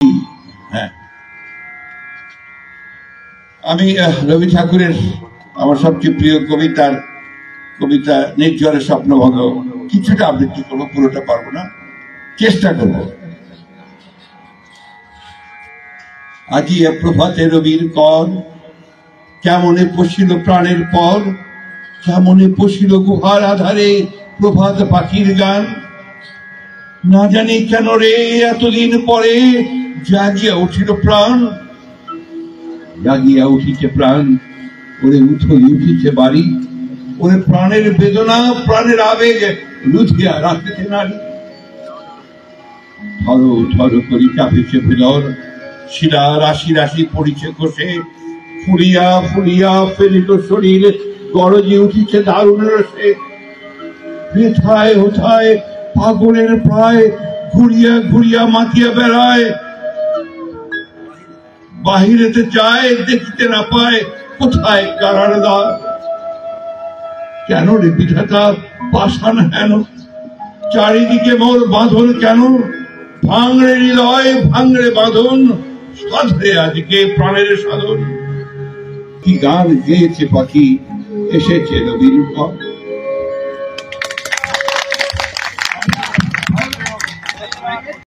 হ্যাঁ, আমি রবি ঠাকুরের আমার সবচেয়ে প্রিয় কবিতা নির্ঝরের স্বপ্নভঙ্গ কিছুটা আবৃত্তি করবো, পুরোটা পারবো না, চেষ্টা করবো। আজি প্রভাতে রবির কর, কেমনে পশিল প্রাণের পর, কেমনে পশিল গুহার আধারে প্রভাত পাখির গান। না জানি কেন রে এতদিন পরে জাগিয়া উঠিল প্রাণ, জাগিয়া উঠিছে প্রাণ, ওরে উঠই উঠিছে বাড়ি, ওরে প্রাণের বেদনা প্রাণের আবেগ লুধিয়া রাখিতে নারী। থরো থরো করি কাঁপিছে ভেদর, শিরা রাশি রাশি পড়িছে কোষে, ফুলিয়া ফুলিয়া ফেলিল শরীর, গরজে উঠিছে দারুণ রসে। হেথায় হোথায় পাগলের প্রায় ঘুরিয়া ঘুরিয়া মাতিয়া বেড়ায়, বাহিরেতে যায় দেখিতে না পায় কোথায় কারার দ্বার। কেন রে বিধাতা পাষাণ হেন, চারিদিকে মোর বাঁধন কেন, ভাঙড়ে হৃদয় ভাঙড়ে বাঁধন, সাধরে আজকে প্রাণের সাধন। কি গান গেয়েছে পাখি, এসেছে রবির পর।